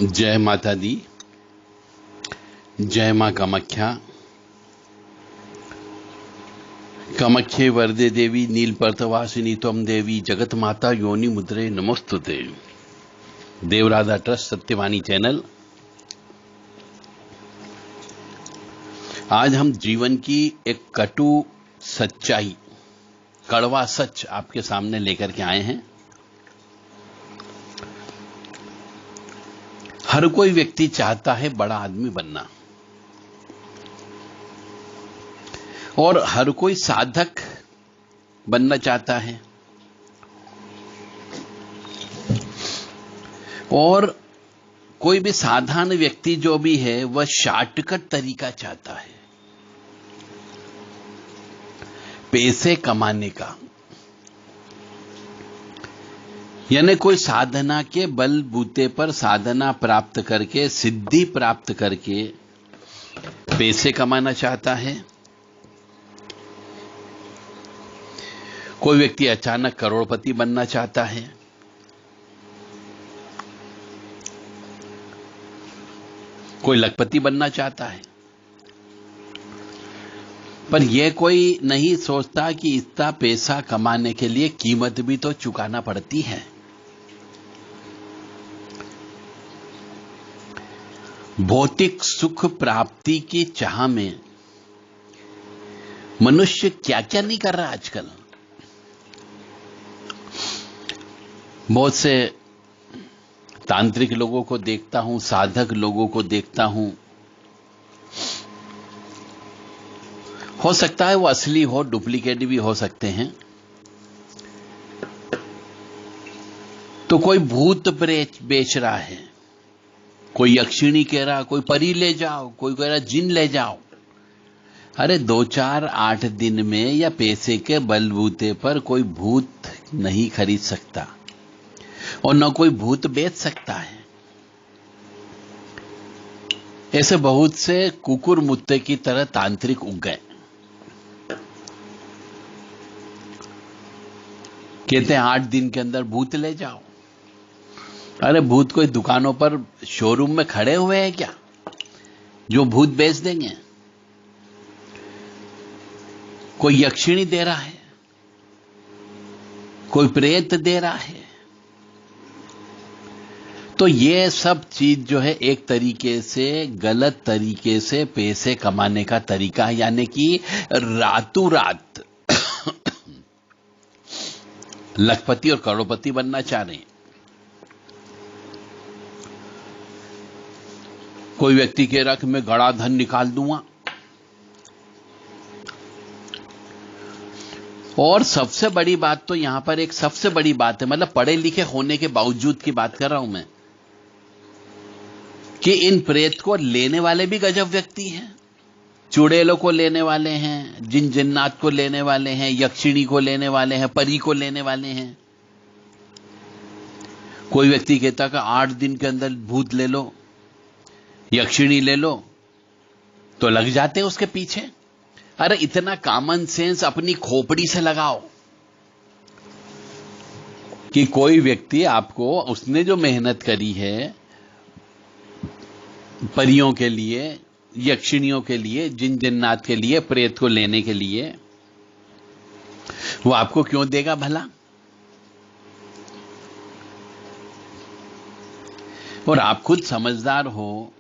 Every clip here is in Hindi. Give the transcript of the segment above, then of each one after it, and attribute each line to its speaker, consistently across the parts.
Speaker 1: जय माता दी। जय मां कामाख्या। कामाख्ये वरदे देवी नीलपर्तवासिनी त्वं देवी जगत माता योनि मुद्रे नमोस्तुते। देवराधा ट्रस्ट सत्यवाणी चैनल। आज हम जीवन की एक कटु सच्चाई, कड़वा सच आपके सामने लेकर के आए हैं। हर कोई व्यक्ति चाहता है बड़ा आदमी बनना, और हर कोई साधक बनना चाहता है, और कोई भी साधारण व्यक्ति जो भी है वह शॉर्टकट तरीका चाहता है पैसे कमाने का। यानी कोई साधना के बलबूते पर साधना प्राप्त करके, सिद्धि प्राप्त करके पैसे कमाना चाहता है। कोई व्यक्ति अचानक करोड़पति बनना चाहता है। कोई लखपति बनना चाहता है। पर यह कोई नहीं सोचता कि इतना पैसा कमाने के लिए कीमत भी तो चुकाना पड़ती है। भौतिक सुख प्राप्ति की चाह में मनुष्य क्या क्या नहीं कर रहा आजकल। बहुत से तांत्रिक लोगों को देखता हूं, साधक लोगों को देखता हूं। हो सकता है वो असली हो, डुप्लीकेट भी हो सकते हैं। तो कोई भूत प्रेत बेच रहा है, कोई यक्षिणी कह रहा, कोई परी ले जाओ, कोई कह रहा जिन ले जाओ। अरे 2-4-8 दिन में या पैसे के बलबूते पर कोई भूत नहीं खरीद सकता, और न कोई भूत बेच सकता है। ऐसे बहुत से कुकुर मुत्ते की तरह तांत्रिक उग गए। कहते हैं 8 दिन के अंदर भूत ले जाओ। अरे भूत कोई दुकानों पर शोरूम में खड़े हुए हैं क्या जो भूत बेच देंगे? कोई यक्षिणी दे रहा है, कोई प्रेत दे रहा है। तो ये सब चीज जो है एक तरीके से गलत तरीके से पैसे कमाने का तरीका है। यानी कि रातों रात लखपति और करोड़पति बनना चाह रहे हैं। कोई व्यक्ति कह रहा कि मैं गड़ा धन निकाल दूंगा, और सबसे बड़ी बात तो यहां पर एक सबसे बड़ी बात है, मतलब पढ़े लिखे होने के बावजूद की बात कर रहा हूं मैं, कि इन प्रेत को लेने वाले भी गजब व्यक्ति हैं। चुड़ैलों को लेने वाले हैं, जिन जिन्नात को लेने वाले हैं, यक्षिणी को लेने वाले हैं, परी को लेने वाले हैं। कोई व्यक्ति कहता कि 8 दिन के अंदर भूत ले लो, यक्षिणी ले लो, तो लग जाते हैं उसके पीछे। अरे इतना कॉमन सेंस अपनी खोपड़ी से लगाओ कि कोई व्यक्ति आपको, उसने जो मेहनत करी है परियों के लिए, यक्षिणियों के लिए, जिन जिन्नात के लिए, प्रेत को लेने के लिए, वो आपको क्यों देगा भला? और आप खुद समझदार हो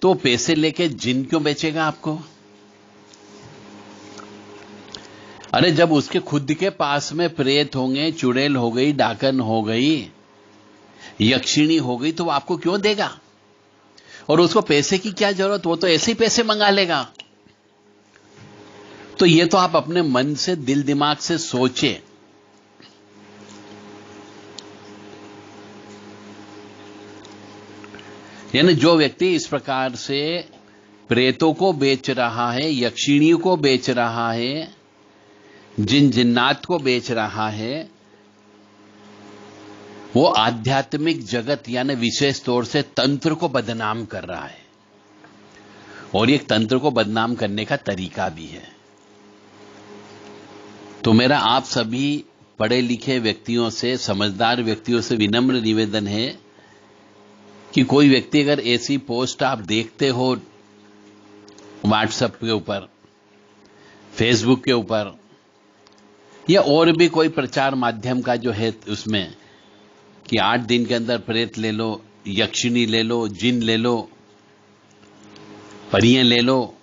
Speaker 1: तो पैसे लेके जिन क्यों बेचेगा आपको? अरे जब उसके खुद के पास में प्रेत होंगे, चुड़ैल हो गई, डाकन हो गई, यक्षिणी हो गई, तो वो आपको क्यों देगा? और उसको पैसे की क्या जरूरत, वो तो ऐसे ही पैसे मंगा लेगा। तो ये तो आप अपने मन से, दिल दिमाग से सोचे। यानी जो व्यक्ति इस प्रकार से प्रेतों को बेच रहा है, यक्षिणियों को बेच रहा है, जिन जिन्नात को बेच रहा है, वो आध्यात्मिक जगत यानी विशेष तौर से तंत्र को बदनाम कर रहा है। और ये तंत्र को बदनाम करने का तरीका भी है। तो मेरा आप सभी पढ़े लिखे व्यक्तियों से, समझदार व्यक्तियों से विनम्र निवेदन है कि कोई व्यक्ति अगर ऐसी पोस्ट आप देखते हो व्हाट्सएप के ऊपर, फेसबुक के ऊपर, या और भी कोई प्रचार माध्यम का जो है उसमें, कि 8 दिन के अंदर प्रेत ले लो, यक्षिणी ले लो, जिन ले लो, परियां ले लो,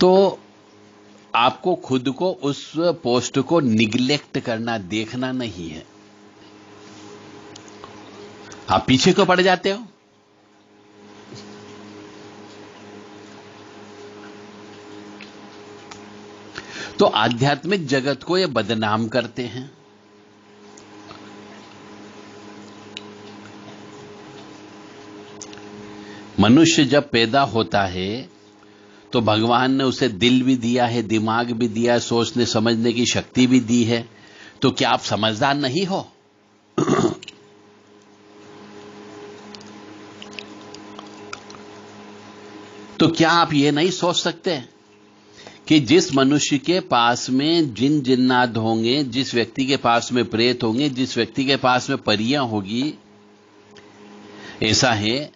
Speaker 1: तो आपको खुद को उस पोस्ट को निग्लेक्ट करना, देखना नहीं है। आप पीछे क्यों पड़ जाते हो? तो आध्यात्मिक जगत को ये बदनाम करते हैं। मनुष्य जब पैदा होता है तो भगवान ने उसे दिल भी दिया है, दिमाग भी दिया है, सोचने समझने की शक्ति भी दी है। तो क्या आप समझदार नहीं हो? तो क्या आप ये नहीं सोच सकते कि जिस मनुष्य के पास में जिन जिन्नात होंगे, जिस व्यक्ति के पास में प्रेत होंगे, जिस व्यक्ति के पास में परियां होगी, ऐसा है,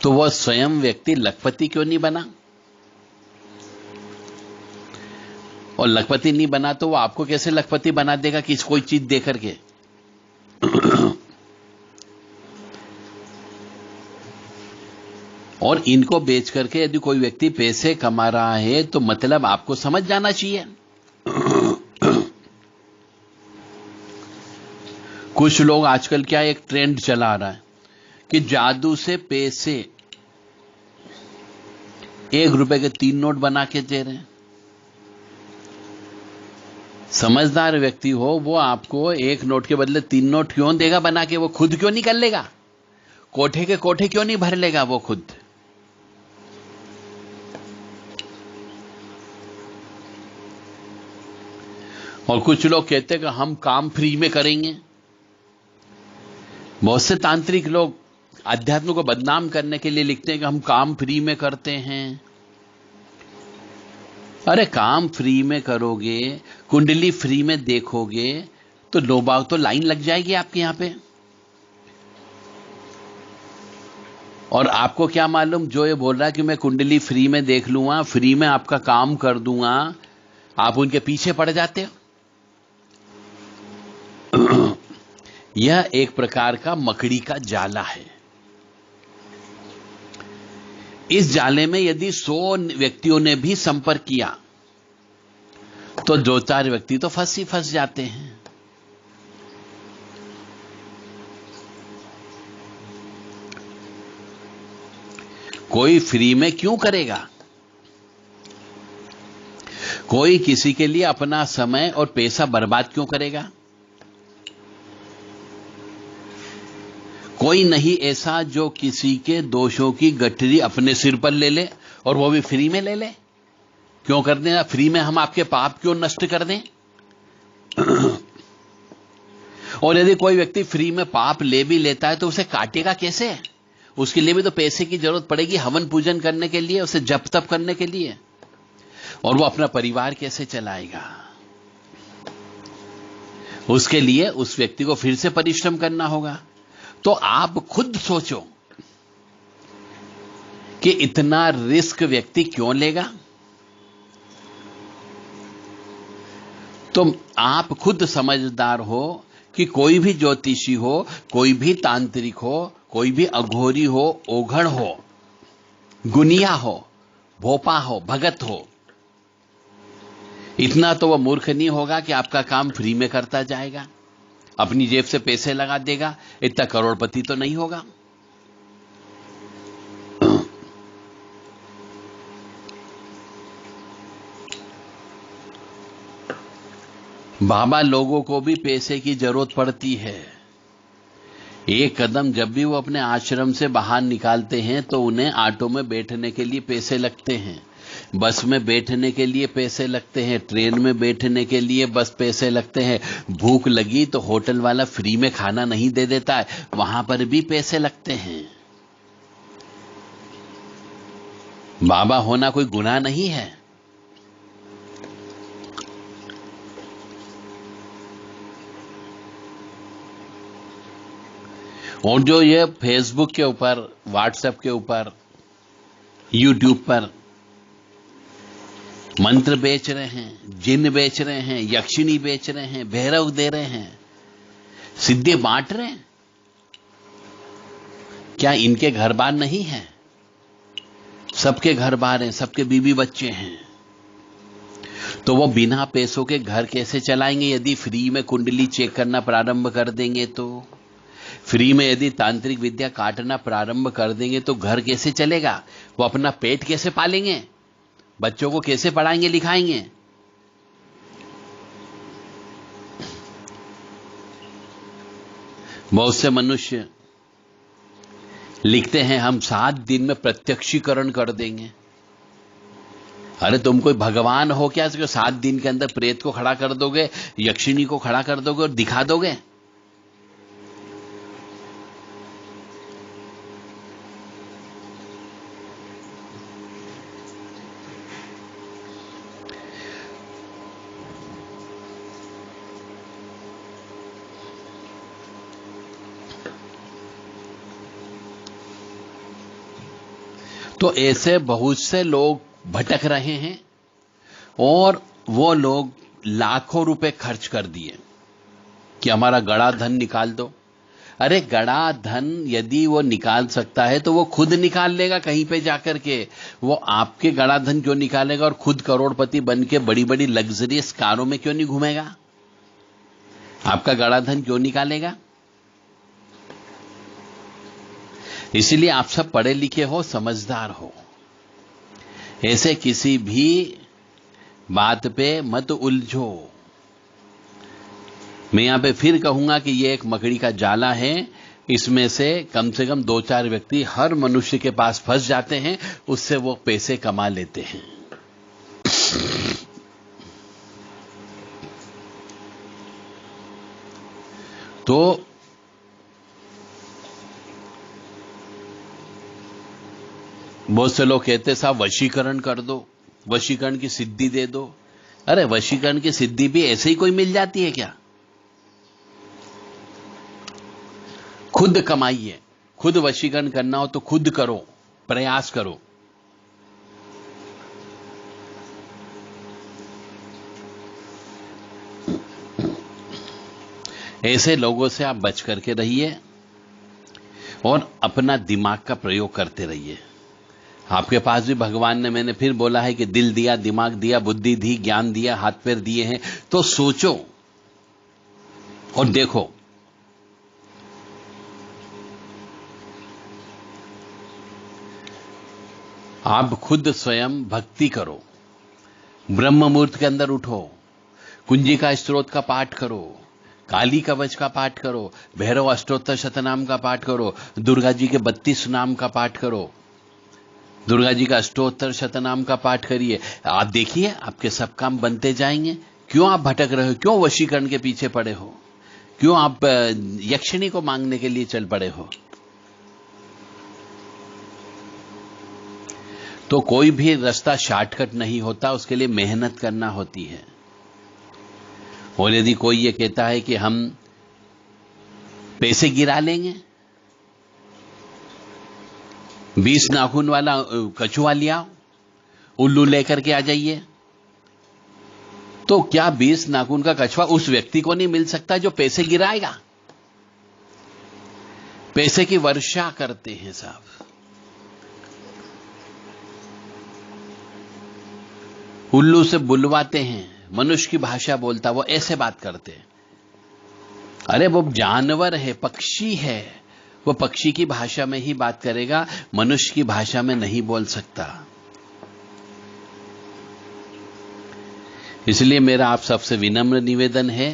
Speaker 1: तो वह स्वयं व्यक्ति लखपति क्यों नहीं बना? और लखपति नहीं बना तो वो आपको कैसे लखपति बना देगा कि कोई चीज दे करके? और इनको बेच करके यदि कोई व्यक्ति पैसे कमा रहा है तो मतलब आपको समझ जाना चाहिए। कुछ लोग आजकल क्या एक ट्रेंड चला रहा है कि जादू से पैसे 1 रुपए के 3 नोट बना के दे रहे हैं। समझदार व्यक्ति हो वो आपको 1 नोट के बदले 3 नोट क्यों देगा बना के? वो खुद क्यों नहीं कर लेगा? कोठे के कोठे क्यों नहीं भर लेगा वो खुद? और कुछ लोग कहते हैं कि हम काम फ्री में करेंगे। बहुत से तांत्रिक लोग अध्यात्म को बदनाम करने के लिए लिखते हैं कि हम काम फ्री में करते हैं। अरे काम फ्री में करोगे, कुंडली फ्री में देखोगे तो लोग तो लाइन लग जाएगी आपके यहां पे। और आपको क्या मालूम, जो ये बोल रहा है कि मैं कुंडली फ्री में देख लूंगा, फ्री में आपका काम कर दूंगा, आप उनके पीछे पड़ जाते हो। यह एक प्रकार का मकड़ी का जाला है। इस जाले में यदि 100 व्यक्तियों ने भी संपर्क किया तो 2-4 व्यक्ति तो फंस जाते हैं। कोई फ्री में क्यों करेगा? कोई किसी के लिए अपना समय और पैसा बर्बाद क्यों करेगा? कोई नहीं ऐसा जो किसी के दोषों की गठरी अपने सिर पर ले ले, और वो भी फ्री में ले ले। क्यों कर देना? फ्री में हम आपके पाप क्यों नष्ट कर दें? और यदि कोई व्यक्ति फ्री में पाप ले भी लेता है तो उसे काटेगा कैसे? उसके लिए भी तो पैसे की जरूरत पड़ेगी, हवन पूजन करने के लिए, उसे जप तप करने के लिए। और वो अपना परिवार कैसे चलाएगा? उसके लिए उस व्यक्ति को फिर से परिश्रम करना होगा। तो आप खुद सोचो कि इतना रिस्क व्यक्ति क्यों लेगा? तो आप खुद समझदार हो कि कोई भी ज्योतिषी हो, कोई भी तांत्रिक हो, कोई भी अघोरी हो, ओघड़ हो, गुनिया हो, भोपा हो, भगत हो, इतना तो वह मूर्ख नहीं होगा कि आपका काम फ्री में करता जाएगा, अपनी जेब से पैसे लगा देगा। इतना करोड़पति तो नहीं होगा। बाबा लोगों को भी पैसे की जरूरत पड़ती है। एक कदम जब भी वो अपने आश्रम से बाहर निकालते हैं तो उन्हें ऑटो में बैठने के लिए पैसे लगते हैं, बस में बैठने के लिए पैसे लगते हैं, ट्रेन में बैठने के लिए बस पैसे लगते हैं। भूख लगी तो होटल वाला फ्री में खाना नहीं दे देता है, वहां पर भी पैसे लगते हैं। बाबा होना कोई गुनाह नहीं है। और जो ये फेसबुक के ऊपर, व्हाट्सएप के ऊपर, यूट्यूब पर मंत्र बेच रहे हैं, जिन बेच रहे हैं, यक्षिणी बेच रहे हैं, भैरव दे रहे हैं, सिद्धि बांट रहे हैं, क्या इनके घर बार नहीं है? सबके घर बार हैं, सबके बीवी बच्चे हैं। तो वो बिना पैसों के घर कैसे चलाएंगे? यदि फ्री में कुंडली चेक करना प्रारंभ कर देंगे तो, फ्री में यदि तांत्रिक विद्या काटना प्रारंभ कर देंगे तो घर कैसे चलेगा? वो अपना पेट कैसे पालेंगे? बच्चों को कैसे पढ़ाएंगे लिखाएंगे? बहुत से मनुष्य लिखते हैं हम 7 दिन में प्रत्यक्षीकरण कर देंगे। अरे तुम कोई भगवान हो क्या, 7 दिन के अंदर प्रेत को खड़ा कर दोगे, यक्षिणी को खड़ा कर दोगे और दिखा दोगे? तो ऐसे बहुत से लोग भटक रहे हैं और वो लोग लाखों रुपए खर्च कर दिए कि हमारा गड़ा धन निकाल दो। अरे गड़ा धन यदि वो निकाल सकता है तो वो खुद निकाल लेगा कहीं पे जाकर के। वो आपके गड़ा धन क्यों निकालेगा और खुद करोड़पति बन के बड़ी बड़ी लग्जरियस कारों में क्यों नहीं घूमेगा? आपका गड़ा धन क्यों निकालेगा? इसलिए आप सब पढ़े लिखे हो, समझदार हो, ऐसे किसी भी बात पे मत उलझो। मैं यहां पे फिर कहूंगा कि यह एक मकड़ी का जाला है, इसमें से कम 2-4 व्यक्ति हर मनुष्य के पास फंस जाते हैं, उससे वो पैसे कमा लेते हैं। तो बहुत से लोग कहते साहब वशीकरण कर दो, वशीकरण की सिद्धि दे दो। अरे वशीकरण की सिद्धि भी ऐसे ही कोई मिल जाती है क्या? खुद कमाइए, खुद वशीकरण करना हो तो खुद करो, प्रयास करो। ऐसे लोगों से आप बच करके रहिए और अपना दिमाग का प्रयोग करते रहिए। आपके पास भी भगवान ने, मैंने फिर बोला है कि दिल दिया, दिमाग दिया, बुद्धि दी, ज्ञान दिया, हाथ पैर दिए हैं, तो सोचो और देखो। आप खुद स्वयं भक्ति करो, ब्रह्म मुहूर्त के अंदर उठो, कुंजिका स्तोत्र का पाठ करो, काली कवच का पाठ करो, भैरव अष्टोत्तर शतनाम का पाठ करो, दुर्गा जी के 32 नाम का पाठ करो, दुर्गा जी का अष्टोत्तर शतनाम का पाठ करिए। आप देखिए आपके सब काम बनते जाएंगे। क्यों आप भटक रहे हो? क्यों वशीकरण के पीछे पड़े हो? क्यों आप यक्षिणी को मांगने के लिए चल पड़े हो? तो कोई भी रास्ता शॉर्टकट नहीं होता, उसके लिए मेहनत करना होती है। और यदि कोई ये कहता है कि हम पैसे गिरा लेंगे, 20 नाखून वाला कछुआ लिया, उल्लू लेकर के आ जाइए, तो क्या 20 नाखून का कछुआ उस व्यक्ति को नहीं मिल सकता जो पैसे गिराएगा? पैसे की वर्षा करते हैं साहब। उल्लू से बुलवाते हैं, मनुष्य की भाषा बोलता, वो ऐसे बात करते हैं। अरे वो जानवर है, पक्षी है, वो पक्षी की भाषा में ही बात करेगा, मनुष्य की भाषा में नहीं बोल सकता। इसलिए मेरा आप सबसे विनम्र निवेदन है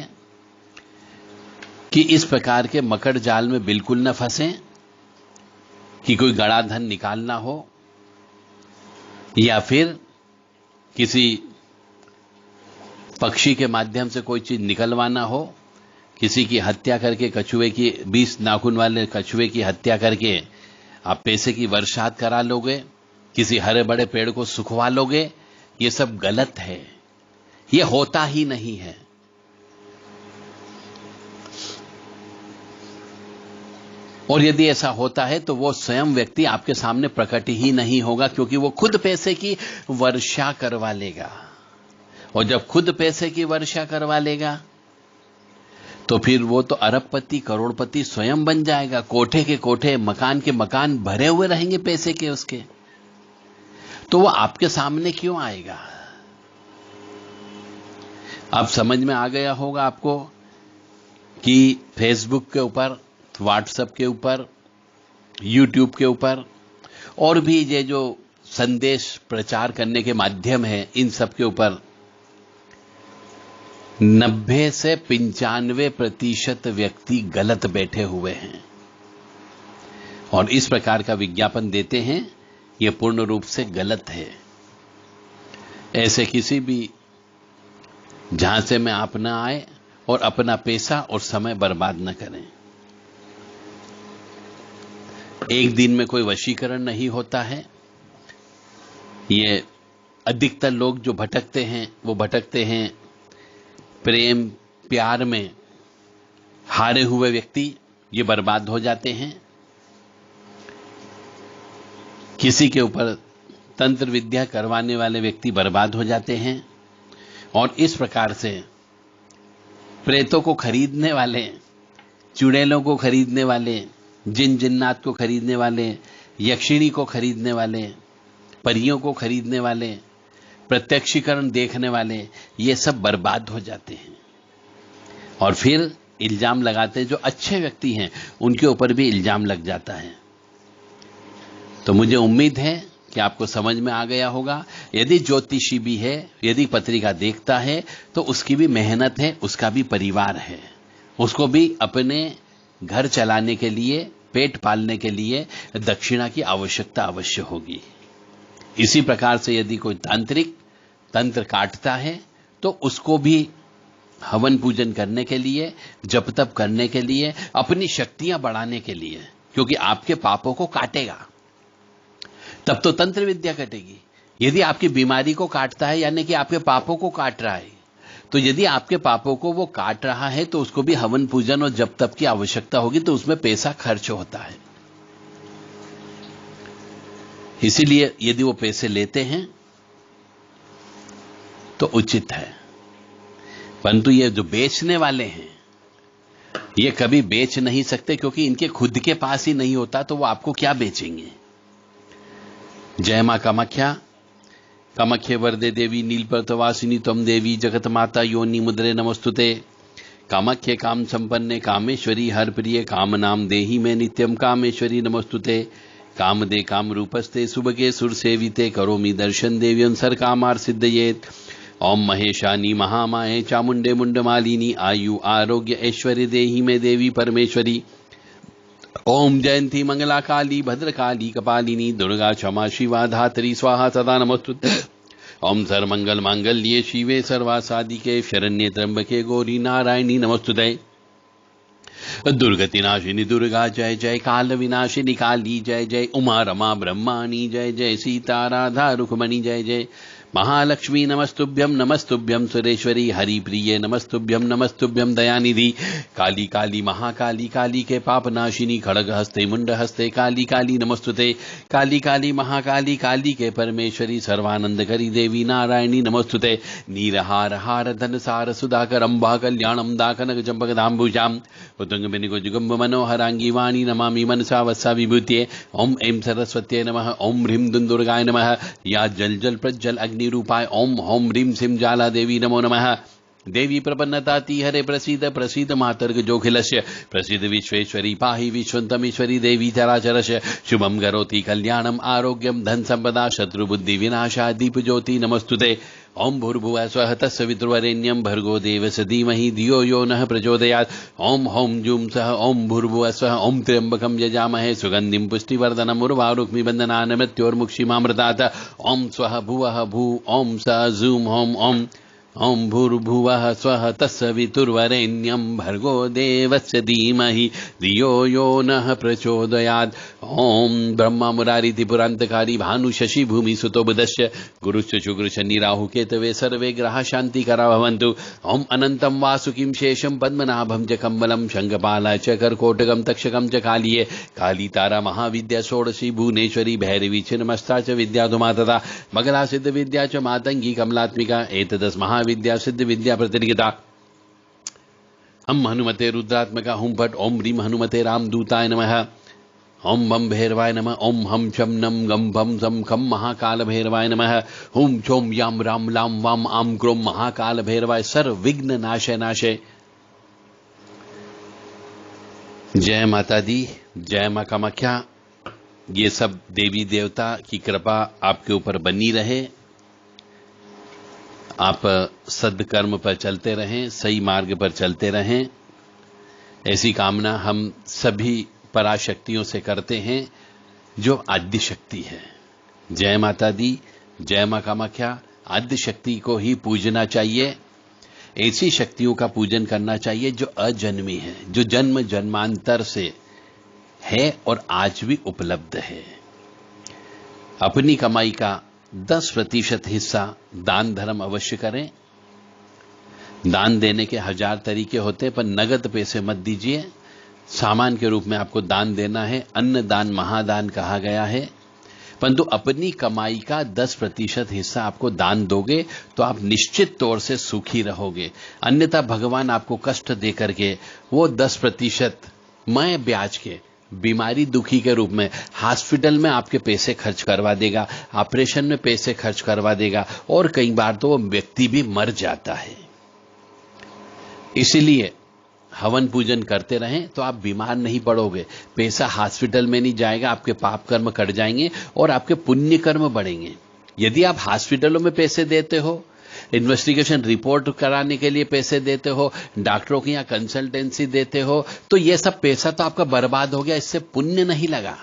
Speaker 1: कि इस प्रकार के मकड़ जाल में बिल्कुल न फंसें कि कोई गड़ा धन निकालना हो या फिर किसी पक्षी के माध्यम से कोई चीज निकलवाना हो, किसी की हत्या करके, कछुए की 20 नाखून वाले कछुए की हत्या करके आप पैसे की बरसात करा लोगे, किसी हरे बड़े पेड़ को सुखवा लोगे, ये सब गलत है, ये होता ही नहीं है। और यदि ऐसा होता है तो वो स्वयं व्यक्ति आपके सामने प्रकट ही नहीं होगा, क्योंकि वो खुद पैसे की वर्षा करवा लेगा। और जब खुद पैसे की वर्षा करवा लेगा तो फिर वो तो अरबपति करोड़पति स्वयं बन जाएगा। कोठे के कोठे, मकान के मकान भरे हुए रहेंगे पैसे के उसके। तो वो आपके सामने क्यों आएगा? अब समझ में आ गया होगा आपको कि फेसबुक के ऊपर, व्हाट्सएप के ऊपर, यूट्यूब के ऊपर और भी ये जो संदेश प्रचार करने के माध्यम है, इन सब के ऊपर 90 से 95% व्यक्ति गलत बैठे हुए हैं और इस प्रकार का विज्ञापन देते हैं। यह पूर्ण रूप से गलत है। ऐसे किसी भी झांसे में आप न आए और अपना पैसा और समय बर्बाद न करें। एक दिन में कोई वशीकरण नहीं होता है। ये अधिकतर लोग जो भटकते हैं वो भटकते हैं प्रेम प्यार में। हारे हुए व्यक्ति ये बर्बाद हो जाते हैं। किसी के ऊपर तंत्र विद्या करवाने वाले व्यक्ति बर्बाद हो जाते हैं और इस प्रकार से प्रेतों को खरीदने वाले, चुड़ैलों को खरीदने वाले, जिन जिन्नात को खरीदने वाले, यक्षिणी को खरीदने वाले, परियों को खरीदने वाले, प्रत्यक्षीकरण देखने वाले, ये सब बर्बाद हो जाते हैं। और फिर इल्जाम लगाते हैं, जो अच्छे व्यक्ति हैं उनके ऊपर भी इल्जाम लग जाता है। तो मुझे उम्मीद है कि आपको समझ में आ गया होगा। यदि ज्योतिषी भी है, यदि पत्रिका देखता है, तो उसकी भी मेहनत है, उसका भी परिवार है, उसको भी अपने घर चलाने के लिए, पेट पालने के लिए दक्षिणा की आवश्यकता अवश्य होगी। इसी प्रकार से यदि कोई तांत्रिक तंत्र काटता है तो उसको भी हवन पूजन करने के लिए, जप तप करने के लिए, अपनी शक्तियां बढ़ाने के लिए, क्योंकि आपके पापों को काटेगा तब तो तंत्र विद्या कटेगी। यदि आपकी बीमारी को काटता है यानी कि आपके पापों को काट रहा है, तो यदि आपके पापों को वो काट रहा है तो उसको भी हवन पूजन और जप तप की आवश्यकता होगी, तो उसमें पैसा खर्च होता है। इसीलिए यदि वो पैसे लेते हैं तो उचित है। परंतु ये जो बेचने वाले हैं ये कभी बेच नहीं सकते, क्योंकि इनके खुद के पास ही नहीं होता, तो वो आपको क्या बेचेंगे। जय मां कामाख्या। कामाख्ये वरदे देवी नीलपर्तवासिनी त्वं देवी जगत माता योनि मुद्रे नमस्तुते। कामाख्ये काम संपन्ने कामेश्वरी हर प्रिय काम नाम देहि में नित्यम कामेश्वरी नमस्तुते। कामदे काम रूपस्ते सुभगे सुर सेविते करोमि दर्शन देव्यं सर कामार सिद्धयेत। ओम महेशानी महामाये चामुंडे मुंडमालिनी आयु आरोग्य ऐश्वर्य देहि में देवी परमेश्वरी। ओम जयंती मंगला काली भद्रकाली कपालिनी दुर्गा क्षमा शिवा धात्री स्वाहा सदा नमस्तुते। ओम सर्वमंगल मांगल्ये शिवे सर्वासादिके शरण्ये त्र्यंबके गौरी नारायणी नमस्तुते। दुर्गति नाशिनी दुर्गा जय जय, काल विनाशिनी काली जय जय, उमा रमा ब्रह्माणी जय जय, सीता राधा रुक्मणी जय जय। महालक्ष्मी नमस्तुभ्यं सुरेश्वरी हरिप्रिये नमस्तुभ्यं दयानिधि। काली काली महाकाली काली के पाप नाशिनी खड़ग हस्ते मुंड हस्ते काली काली नमस्तुते। काली काली महाकाली काली के परमेश्वरी सर्वानंद करी देवी नारायणी नमस्तुते। नीरहार हार धन सार सुधाकर अम्बा कल्याणम दाकनक चंपक दाम्बुजाम उतंग बिनिको जुगम्ब मनोहरांगी वाणी नमामि मनसा वत्सा विभूत्ये। ओम ऐं सरस्वत्यै नमः। ओम ह्रीं दुंदुर्गाय नमः। या जल जल प्रज्जल अग्नि रूपाय ओम होम ह्रीं सिं जाला देवी नमो नमः। देवी प्रपन्नताति हरे प्रसीद प्रसीद मातर्ग जोखिलस्य प्रसीद विश्वेश्वरी पाहि विश्वन्तमीश्वरी देवी चराचरस्य। शुभम करोति कल्याणम आरोग्यम धन संपदा शत्रुबुद्धि विनाशा दीप ज्योति नमस्तुते। ओम भूर्भुवः स्वः तत्सवितुर्वरेण्यं भर्गो देवस्य धीमहि धियो यो नः प्रचोदयात्। ओम हौं जूं सः ओम भूर्भुवः स्वः ओम त्र्यंबकं यजामहे सुगंधिं पुष्टिवर्धनम् उर्वारुक्मिबन्धनान् मृत्योर्मुक्षीमामृतात्। ओम स्वः भुवः भू ओम स जूं होम ओम ओम भूर्भुवः स्वः तत्सवितुर्वरेण्यं भर्गो देवस्य धीमहि धियो यो नः प्रचोदयात्। ओम ब्रह्मा मुरारी त्रिपुरांतकारी भानु शशि भूमि सुतो बुधश्च गुरुश्च शुक्र शनि राहु केतवे सर्वे ग्रह शांति करा भवन्तु। ओम अनंतम वासुकिं शेषम पद्मनाभं च कम्बलं शंखपाला च करकोटकं तक्षकं च कालिये काली तारा महाविद्या षोडशी भुवनेश्वरी भैरवी छिन्नमस्ता च विद्याधुमा तथा मगला सिद्ध विद्या च मातंगी कमलात्मिका एतदस् महाविद्या सिद्ध विद्या प्रतिनिधिता। हम हनुमते रुद्रात्मका हुम फट ओम ह्रीम हनुमते रामदूताय नमः। ओम बम भैरवाय नमः। ओम हम शम नम गम भम सम खम महाकाल भैरवाय नमः। हुम चोम याम राम लाम वाम आम क्रोम महाकाल भैरवाय सर्व विघ्न नाशय नाशय। जय माता दी, जय मां कामाख्या। ये सब देवी देवता की कृपा आपके ऊपर बनी रहे, आप सद्कर्म पर चलते रहें, सही मार्ग पर चलते रहें, ऐसी कामना हम सभी पराशक्तियों से करते हैं जो आद्य शक्ति है। जय माता दी, जय मां कामाख्या। आद्य शक्ति को ही पूजना चाहिए, ऐसी शक्तियों का पूजन करना चाहिए जो अजन्मी है, जो जन्म जन्मांतर से है और आज भी उपलब्ध है। अपनी कमाई का 10% हिस्सा दान धर्म अवश्य करें। दान देने के 1000 तरीके होते हैं, पर नगद पैसे मत दीजिए। सामान के रूप में आपको दान देना है। अन्न दान महादान कहा गया है, परंतु अपनी कमाई का 10% हिस्सा आपको दान दोगे तो आप निश्चित तौर से सुखी रहोगे। अन्यथा भगवान आपको कष्ट दे करके वो 10% मैं ब्याज के बीमारी दुखी के रूप में हॉस्पिटल में आपके पैसे खर्च करवा देगा, ऑपरेशन में पैसे खर्च करवा देगा, और कई बार तो वो व्यक्ति भी मर जाता है। इसीलिए हवन पूजन करते रहें तो आप बीमार नहीं पड़ोगे, पैसा हॉस्पिटल में नहीं जाएगा, आपके पाप कर्म कट जाएंगे और आपके पुण्य कर्म बढ़ेंगे। यदि आप हॉस्पिटलों में पैसे देते हो, इन्वेस्टिगेशन रिपोर्ट कराने के लिए पैसे देते हो, डॉक्टरों की यहाँ कंसल्टेंसी देते हो, तो यह सब पैसा तो आपका बर्बाद हो गया, इससे पुण्य नहीं लगा।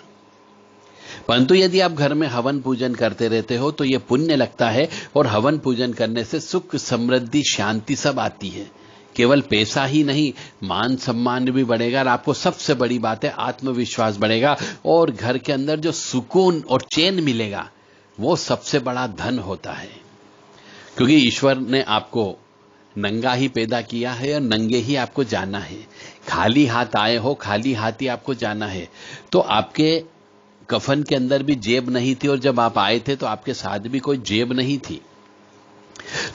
Speaker 1: परंतु यदि आप घर में हवन पूजन करते रहते हो तो यह पुण्य लगता है, और हवन पूजन करने से सुख समृद्धि शांति सब आती है। केवल पैसा ही नहीं, मान सम्मान भी बढ़ेगा, और आपको सबसे बड़ी बात है आत्मविश्वास बढ़ेगा, और घर के अंदर जो सुकून और चैन मिलेगा वो सबसे बड़ा धन होता है। क्योंकि ईश्वर ने आपको नंगा ही पैदा किया है और नंगे ही आपको जाना है। खाली हाथ आए हो, खाली हाथ ही आपको जाना है। तो आपके कफन के अंदर भी जेब नहीं थी, और जब आप आए थे तो आपके साथ भी कोई जेब नहीं थी।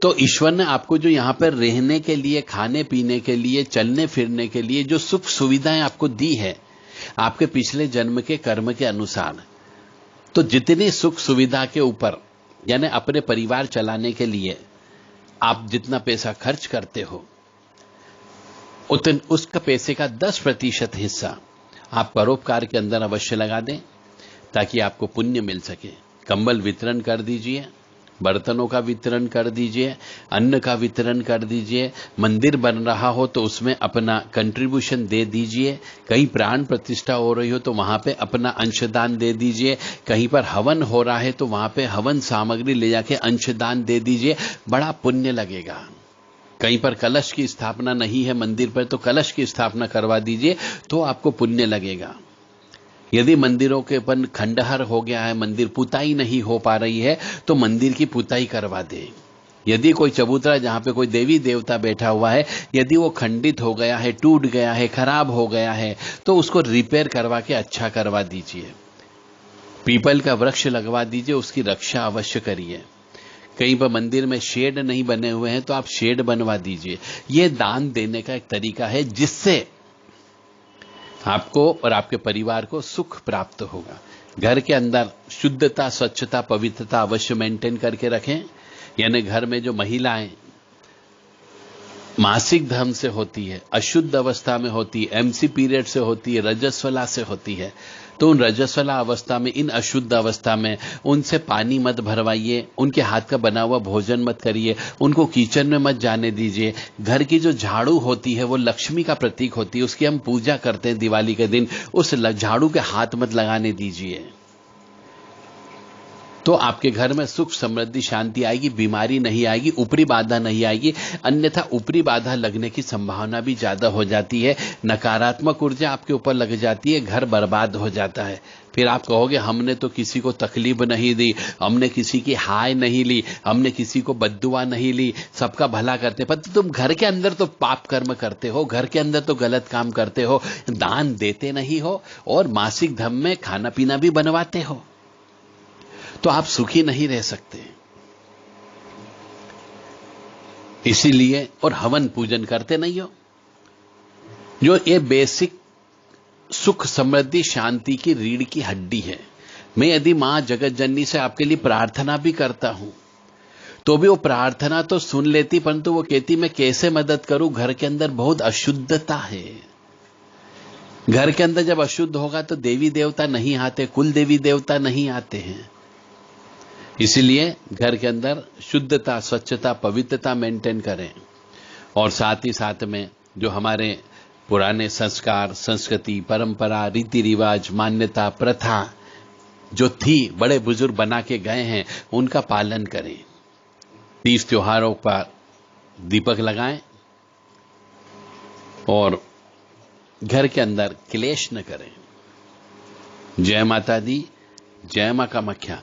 Speaker 1: तो ईश्वर ने आपको जो यहां पर रहने के लिए, खाने पीने के लिए, चलने फिरने के लिए जो सुख सुविधाएं आपको दी है आपके पिछले जन्म के कर्म के अनुसार, तो जितनी सुख सुविधा के ऊपर, यानी अपने परिवार चलाने के लिए आप जितना पैसा खर्च करते हो, उसका पैसे का 10% हिस्सा आप परोपकार के अंदर अवश्य लगा दें, ताकि आपको पुण्य मिल सके। कंबल वितरण कर दीजिए, बर्तनों का वितरण कर दीजिए, अन्न का वितरण कर दीजिए। मंदिर बन रहा हो तो उसमें अपना कंट्रीब्यूशन दे दीजिए। कहीं प्राण प्रतिष्ठा हो रही हो तो वहां पे अपना अंशदान दे दीजिए। कहीं पर हवन हो रहा है तो वहां पे हवन सामग्री ले जाके अंशदान दे दीजिए, बड़ा पुण्य लगेगा। कहीं पर कलश की स्थापना नहीं है मंदिर पर, तो कलश की स्थापना करवा दीजिए, तो आपको पुण्य लगेगा। यदि मंदिरों के अपन खंडहर हो गया है, मंदिर पुताई नहीं हो पा रही है, तो मंदिर की पुताई करवा दे। यदि कोई चबूतरा जहां पे कोई देवी देवता बैठा हुआ है, यदि वो खंडित हो गया है, टूट गया है, खराब हो गया है, तो उसको रिपेयर करवा के अच्छा करवा दीजिए। पीपल का वृक्ष लगवा दीजिए, उसकी रक्षा अवश्य करिए। कहीं पर मंदिर में शेड नहीं बने हुए हैं तो आप शेड बनवा दीजिए। ये दान देने का एक तरीका है जिससे आपको और आपके परिवार को सुख प्राप्त होगा। घर के अंदर शुद्धता, स्वच्छता, पवित्रता अवश्य मेंटेन करके रखें। यानी घर में जो महिलाएं मासिक धर्म से होती है, अशुद्ध अवस्था में होती है, एमसी पीरियड से होती है, रजस्वला से होती है, तो उन रजस्वला अवस्था में, इन अशुद्ध अवस्था में उनसे पानी मत भरवाइए, उनके हाथ का बना हुआ भोजन मत करिए, उनको किचन में मत जाने दीजिए। घर की जो झाड़ू होती है वो लक्ष्मी का प्रतीक होती है, उसकी हम पूजा करते हैं दिवाली के दिन, उस झाड़ू के हाथ मत लगाने दीजिए। तो आपके घर में सुख समृद्धि शांति आएगी, बीमारी नहीं आएगी, ऊपरी बाधा नहीं आएगी। अन्यथा ऊपरी बाधा लगने की संभावना भी ज्यादा हो जाती है, नकारात्मक ऊर्जा आपके ऊपर लग जाती है, घर बर्बाद हो जाता है। फिर आप कहोगे हमने तो किसी को तकलीफ नहीं दी, हमने किसी की हाय नहीं ली, हमने किसी को बद्दुआ नहीं ली, सबका भला करते। पर तुम घर के अंदर तो पाप कर्म करते हो, घर के अंदर तो गलत काम करते हो, दान देते नहीं हो और मासिक धर्म में खाना पीना भी बनवाते हो, तो आप सुखी नहीं रह सकते। इसीलिए और हवन पूजन करते नहीं हो, जो ये बेसिक सुख समृद्धि शांति की रीढ़ की हड्डी है। मैं यदि मां जगत जननी से आपके लिए प्रार्थना भी करता हूं तो भी वो प्रार्थना तो सुन लेती, परंतु वो कहती मैं कैसे मदद करूं, घर के अंदर बहुत अशुद्धता है। घर के अंदर जब अशुद्ध होगा तो देवी देवता नहीं आते, कुल देवी देवता नहीं आते हैं। इसलिए घर के अंदर शुद्धता, स्वच्छता, पवित्रता मेंटेन करें। और साथ ही साथ में जो हमारे पुराने संस्कार, संस्कृति, परंपरा, रीति रिवाज, मान्यता, प्रथा जो थी, बड़े बुजुर्ग बना के गए हैं, उनका पालन करें। तीज त्योहारों पर दीपक लगाएं और घर के अंदर क्लेश न करें। जय माता दी, जय मां कामाख्या।